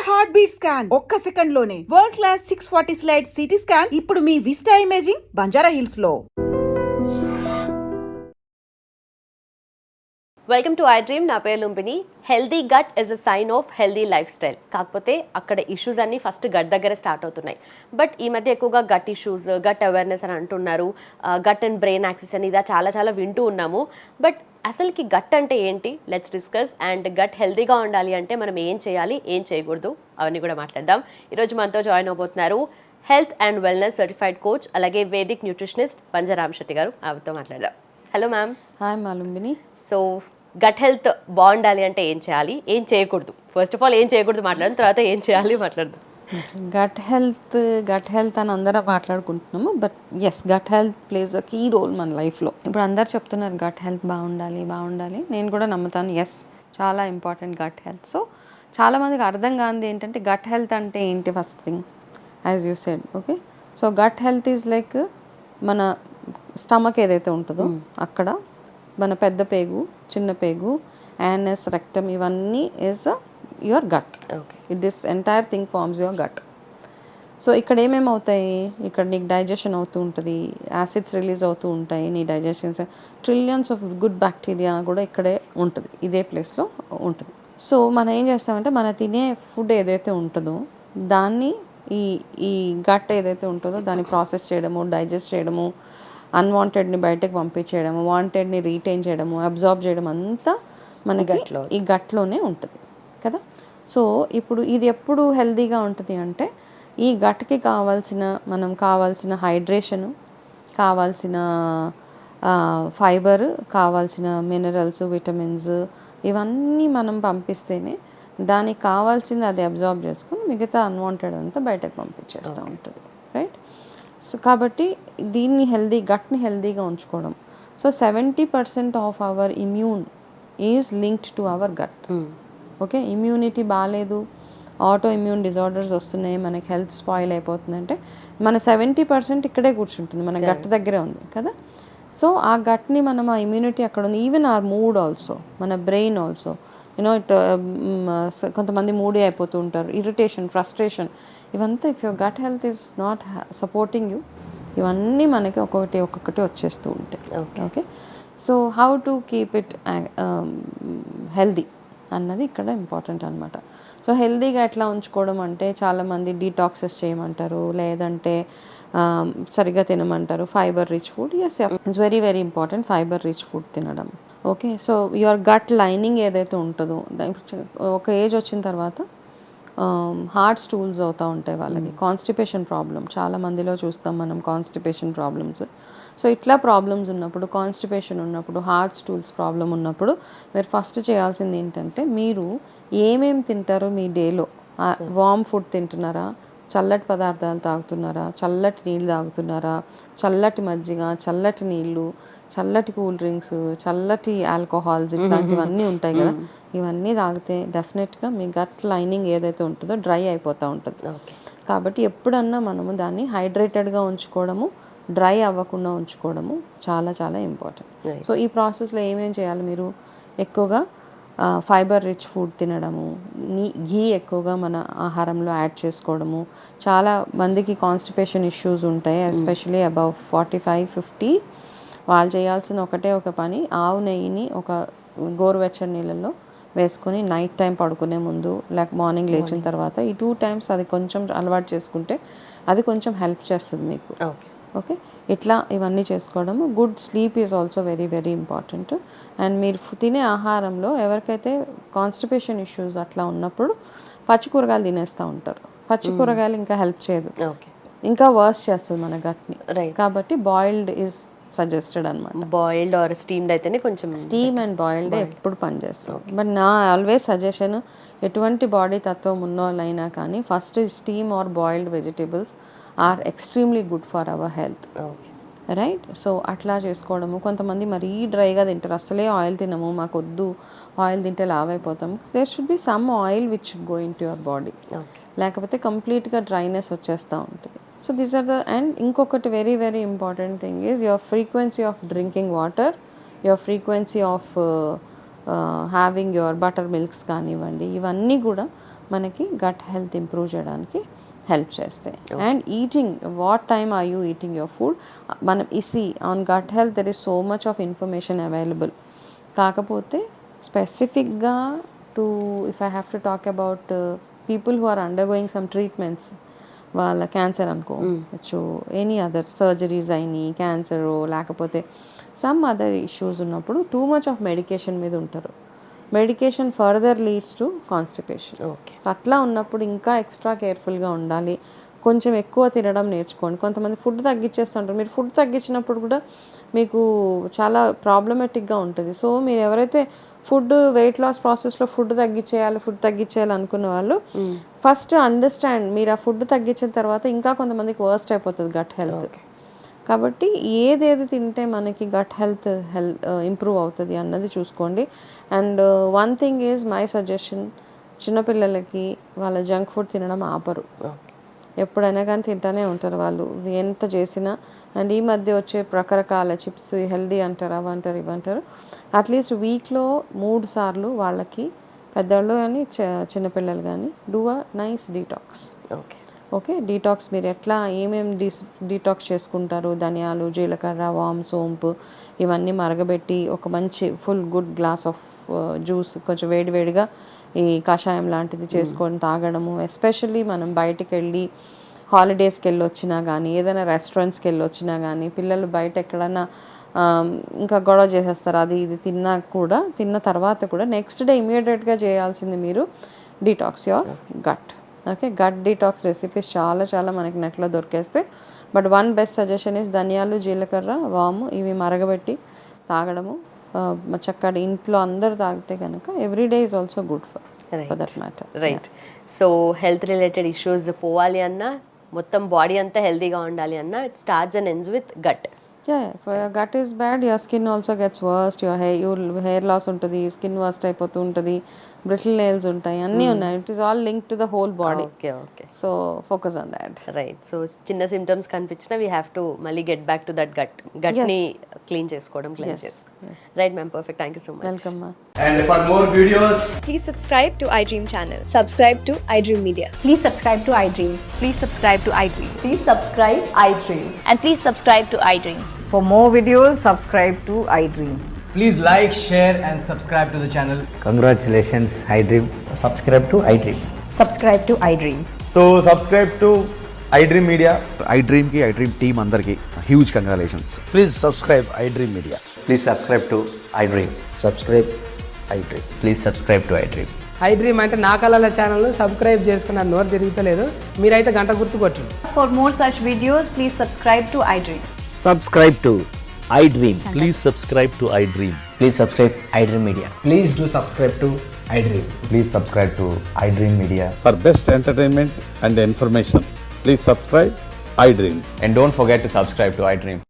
Heart beat scan ఒక్క second లోనే world class 640 slice CT scan ఇప్పుడు మీ విస్టా ఇమేజింగ్ బంజారా హిల్స్ లో. Welcome to iDream. నా పేరు Lumbini. Healthy gut is a sign of healthy lifestyle. కాకపోతే అక్కడ ఇష్యూస్ అన్నీ ఫస్ట్ గట్ దగ్గర స్టార్ట్ అవుతున్నాయి. బట్ ఈ మధ్య ఎక్కువగా గట్ ఇష్యూస్, గట్ అవేర్నెస్ అని అంటున్నారు. గట్ అండ్ బ్రెయిన్ యాక్సిస్ అని ఇలా చాలా చాలా వింటూ ఉన్నాము. బట్ అసలుకి గట్ అంటే ఏంటి? Let's discuss. అండ్ గట్ హెల్దీగా ఉండాలి అంటే మనం ఏం చేయాలి, ఏం చేయకూడదు, అవన్నీ కూడా మాట్లాడదాం. ఈరోజు మనతో జాయిన్ అవబోతున్నారు health and wellness certified coach, అలాగే వేదిక్ న్యూట్రిషనిస్ట్ పంజరామ్ శెట్టి గారు. ఆవిడతో మాట్లాడదాం. Hello ma'am. హాయ్ మాలుంబిని. సో గట్ హెల్త్ బాగుండాలి అంటే ఏం చేయాలి, ఏం చేయకూడదు? ఫస్ట్ ఆఫ్ ఆల్ ఏం చేయకూడదు మాట్లాడడం, తర్వాత ఏం చేయాలి మాట్లాడదాం. గట్ హెల్త్ అని అందరం మాట్లాడుకుంటున్నాము. But yes, gut health plays a key role మన లైఫ్లో. ఇప్పుడు అందరు చెప్తున్నారు గట్ హెల్త్ బాగుండాలి. నేను కూడా నమ్ముతాను. ఎస్, చాలా ఇంపార్టెంట్ గట్ హెల్త్. సో చాలామందికి అర్థం కానిది ఏంటంటే గట్ హెల్త్ అంటే ఏంటి first thing, as you said. Okay, so gut health is like మన స్టమక్ ఏదైతే ఉంటుందో అక్కడ మన పెద్ద పేగు, చిన్న పేగు, యానస్, రెక్టమ్, ఇవన్నీ is your gut. Okay, this entire thing forms your gut. So ఇక్కడ ఏమేమి అవుతాయి, ఇక్కడ నీకు డైజెషన్ అవుతూ ఉంటుంది, యాసిడ్స్ రిలీజ్ అవుతూ ఉంటాయి, నీ digestions, trillions of good bacteria కూడా ఇక్కడే ఉంటుంది, ఇదే ప్లేస్లో ఉంటుంది. సో మనం ఏం చేస్తామంటే మన తినే ఫుడ్ ఏదైతే ఉంటుందో దాన్ని ఈ ఈ గట్ ఏదైతే ఉంటుందో దాన్ని ప్రాసెస్ చేయడము, డైజెస్ట్ చేయడము, అన్వాంటెడ్ని బయటకు పంపించేయడము, వాంటెడ్ని రీటైన్ చేయడము, అబ్జార్బ్ చేయడం అంతా మనకి ఈ గట్లోనే ఉంటుంది కదా. సో ఇప్పుడు ఇది ఎప్పుడు హెల్తీగా ఉంటుంది అంటే ఈ గట్కి కావాల్సిన హైడ్రేషను, కావాల్సిన ఫైబర్, కావాల్సిన మినరల్స్, విటమిన్స్, ఇవన్నీ మనం పంపిస్తేనే దానికి కావాల్సింది అది అబ్జార్బ్ చేసుకుని మిగతా అన్వాంటెడ్ అంతా బయటకు పంపించేస్తూ ఉంటుంది, రైట్. సో కాబట్టి గట్ని హెల్దీగా ఉంచుకోవడం. So 70% of our immune is linked to our gut. Okay, immunity బాగాలేదు, ఆటో ఇమ్యూన్ డిజార్డర్స్ వస్తున్నాయి, మనకి హెల్త్ స్పాయిల్ అయిపోతుంది అంటే మన 70% ఇక్కడే కూర్చుంటుంది, మన గట్ దగ్గరే ఉంది కదా. సో ఆ గట్ని మనం, ఆ ఇమ్యూనిటీ అక్కడ ఉంది. ఈవెన్ ఆర్ మూడ్ ఆల్సో, మన బ్రెయిన్ ఆల్సో, యూనో ఇట్ కొంతమంది మూడీ అయిపోతూ ఉంటారు, ఇరిటేషన్, ఫ్రస్ట్రేషన్, ఇవంతా if your gut health is not supporting you, ఇవన్నీ మనకి ఒక్కొక్కటి వచ్చేస్తూ ఉంటాయి. Okay, so how to keep it healthy అన్నది ఇక్కడ ఇంపార్టెంట్ అనమాట. సో హెల్దీగా ఎట్లా ఉంచుకోవడం అంటే చాలామంది డీటాక్సెస్ చేయమంటారు, లేదంటే సరిగ్గా తినమంటారు. Fibre rich food, yes, it's very very important fibre rich food తినడం. Okay, so your gut lining ఏదైతే ఉంటుందో ఒక ఏజ్ వచ్చిన తర్వాత హార్డ్ స్టూల్స్ అవుతూ ఉంటాయి వాళ్ళకి. కాన్స్టిపేషన్ ప్రాబ్లం చాలా మందిలో చూస్తాం మనం, కాన్స్టిపేషన్ ప్రాబ్లమ్స్. సో ఇట్లా ప్రాబ్లమ్స్ ఉన్నప్పుడు, కాన్స్టిపేషన్ ఉన్నప్పుడు, హార్డ్ స్టూల్స్ ప్రాబ్లం ఉన్నప్పుడు మీరు ఫస్ట్ చేయాల్సింది ఏంటంటే మీరు ఏమేమి తింటారో మీ డేలో, వామ్ ఫుడ్ తింటున్నారా, చల్లటి పదార్థాలు తాగుతున్నారా, చల్లటి నీళ్ళు తాగుతున్నారా, చల్లటి మజ్జిగ, చల్లటి నీళ్ళు, చల్లటి కూల్ డ్రింక్స్, చల్లటి ఆల్కహాల్స్, ఇట్లాంటివన్నీ ఉంటాయి కదా, ఇవన్నీ తాగితే డెఫినెట్గా మీ గట్ లైనింగ్ ఏదైతే ఉంటుందో డ్రై అయిపోతూ ఉంటుంది. కాబట్టి ఎప్పుడన్నా మనము దాన్ని హైడ్రేటెడ్గా ఉంచుకోవడము, డ్రై అవ్వకుండా ఉంచుకోవడము చాలా చాలా ఇంపార్టెంట్. సో ఈ ప్రాసెస్లో ఏమేమి చేయాలి, మీరు ఎక్కువగా ఫైబర్ రిచ్ ఫుడ్ తినడము, ఘీ ఎక్కువగా మన ఆహారంలో యాడ్ చేసుకోవడము. చాలా మందికి కాన్స్టిపేషన్ ఇష్యూస్ ఉంటాయి, ఎస్పెషలీ అబౌవ్ 45-50. వాళ్ళు చేయాల్సిన ఒక పని, ఆవు నెయ్యిని ఒక గోరువెచ్చని నీళ్ళల్లో వేసుకొని నైట్ టైం పడుకునే ముందు, లేక మార్నింగ్ లేచిన తర్వాత, ఈ 2 times అది కొంచెం అలవాటు చేసుకుంటే అది కొంచెం హెల్ప్ చేస్తుంది మీకు. ఓకే, ఇట్లా ఇవన్నీ చేసుకోవడము. Good sleep is also very very important. And మీరు తినే ఆహారంలో ఎవరికైతే కాన్స్టిపేషన్ ఇష్యూస్ అట్లా ఉన్నప్పుడు పచ్చి కూరగాయలు తినేస్తూ ఉంటారు. పచ్చి కూరగాయలు ఇంకా హెల్ప్ చేయదు, ఇంకా వర్స్ చేస్తుంది మన గట్ని. కాబట్టి బాయిల్డ్ ఈజ్ సజెస్టెడ్ అనమాట. బాయిల్డ్ ఆర్ స్టీమ్డ్ అయితేనే కొంచెం, స్టీమ్ అండ్ బాయిల్డ్ ఎప్పుడు పనిచేస్తాం. బట్ నా ఆల్వేస్ సజెషన్, ఎటువంటి బాడీ తత్వం ఉన్నోళ్ళైనా కానీ first steam or boiled vegetables are extremely good for our health, right. So అట్లా చేసుకోవడము. కొంతమంది మరీ డ్రైగా తింటారు, అసలే ఆయిల్ తినము, మాకు వద్దు, ఆయిల్ తింటే లావ్ అయిపోతాం. There should be some oil which go into your body, లేకపోతే కంప్లీట్గా డ్రైనెస్ వచ్చేస్తూ ఉంటుంది. సో దీస్ ఆర్ అండ్ ఇంకొకటి very very important thing is your frequency of drinking water, your frequency of having your buttermilks కానివ్వండి, ఇవన్నీ కూడా మనకి gut health improve చేయడానికి హెల్ప్ చేస్తాయి. And eating, what time are you eating your food, మనం on gut health there is so much of information available. కాకపోతే స్పెసిఫిక్గా if I have to talk about people who are undergoing some treatments, వాళ్ళ cancer అనుకోవచ్చు, any other surgeries అయినాయి, cancer లేకపోతే some other issues ఉన్నప్పుడు too much of medication మీద ఉంటారు. Medication further leads to constipation. Okay. అట్లా ఉన్నప్పుడు ఇంకా ఎక్స్ట్రా కేర్ఫుల్గా ఉండాలి. కొంచెం ఎక్కువ తినడం నేర్చుకోండి. కొంతమంది ఫుడ్ తగ్గించేస్తుంటారు. మీరు ఫుడ్ తగ్గించినప్పుడు కూడా మీకు చాలా ప్రాబ్లమేటిక్గా ఉంటుంది. సో మీరు ఎవరైతే ఫుడ్ వెయిట్ లాస్ ప్రాసెస్లో ఫుడ్ తగ్గించేయాలి అనుకున్న వాళ్ళు ఫస్ట్ అండర్స్టాండ్, మీరు ఆ ఫుడ్ తగ్గించిన తర్వాత ఇంకా కొంతమందికి వర్స్ట్ అయిపోతుంది గట్ హెల్త్. కాబట్టి ఏదేది తింటే మనకి గట్ హెల్త్ ఇంప్రూవ్ అవుతుంది అన్నది చూసుకోండి. And one thing is my suggestion, చిన్నపిల్లలకి వాళ్ళ జంక్ ఫుడ్ తినడం ఆపరు. ఎప్పుడైనా కానీ తింటానే ఉంటారు వాళ్ళు ఎంత చేసినా. అండ్ ఈ మధ్య వచ్చే రకరకాల చిప్స్ హెల్దీ అంటారు, అవంటారు ఇవంటారు. అట్లీస్ట్ వీక్లో 3 సార్లు వాళ్ళకి, పెద్దవాళ్ళు కానీ చిన్నపిల్లలు కానీ, do a nice detox. Okay, detox మీరు ఎట్లా ఏమేమి డీటాక్స్ చేసుకుంటారు, ధనియాలు, జీలకర్ర, వామ్, సోంపు ఇవన్నీ మరగబెట్టి ఒక మంచి full good glass of juice కొంచెం వేడివేడిగా ఈ కషాయం లాంటిది చేసుకొని తాగడము. ఎస్పెషల్లీ మనం బయటికి వెళ్ళి హాలిడేస్కి వెళ్ళి వచ్చినా కానీ, ఏదైనా రెస్టారెంట్స్కి వెళ్ళి వచ్చినా కానీ, పిల్లలు బయట ఎక్కడన్నా ఇంకా గొడవ చేసేస్తారు. అది ఇది తిన్న తర్వాత కూడా నెక్స్ట్ డే ఇమీడియట్గా చేయాల్సింది మీరు detox your gut. Okay, gut detox recipes చాలా మనకి నెట్లో దొరికేస్తాయి. But one best suggestion is ధనియాలు, జీలకర్ర, వాము ఇవి మరగబెట్టి తాగడము. చక్కటి ఇంట్లో అందరు తాగితే కనుక every day is also good for that matter. Right. So health related issues పోవాలి అన్నా, మొత్తం బాడీ అంతా హెల్తీగా ఉండాలి అన్నా, it starts and ends with gut. If your gut is bad, your skin also gets worse, your hair loss ఉంటుంది, skin worst అయిపోతూ ఉంటుంది, బ్రిటిల్ నెయిల్స్ ఉంటాయి, అన్నీ ఉన్నాయి. It is all link to the whole body. Okay. So focus on that. Right. So చిన్న symptoms కనిపించినా we have to మళ్ళీ get back to that గట్ని క్లీన్ చేసుకోవడం. Right ma'am, perfect. Thank you so much. Welcome మా. And for more videos, Please subscribe to iDream channel. Subscribe to iDream Media. Please subscribe to iDream. Please subscribe to iDream. Please subscribe iDream. And please subscribe to iDream. For more videos, subscribe to iDream. please like, share and subscribe to the channel. Congratulations, iDream. Subscribe to iDream. Subscribe to iDream. So subscribe to iDream Media. iDream ki iDream team andarki huge congratulations. Please subscribe iDream Media. Please subscribe to iDream. Subscribe iDream. Please subscribe to iDream. iDream అంటే నా కళల channel subscribe చేసుకున్న నోరు తిరుగుతలేదు, మీరైతే గంట గుర్తు కొట్టండి. For more such videos, please subscribe to iDream. Subscribe to iDream. Please subscribe to iDream. Please subscribe iDream Media. Please do subscribe to iDream. Please subscribe to iDream Media. For best entertainment and information, please subscribe iDream. And don't forget to subscribe to iDream.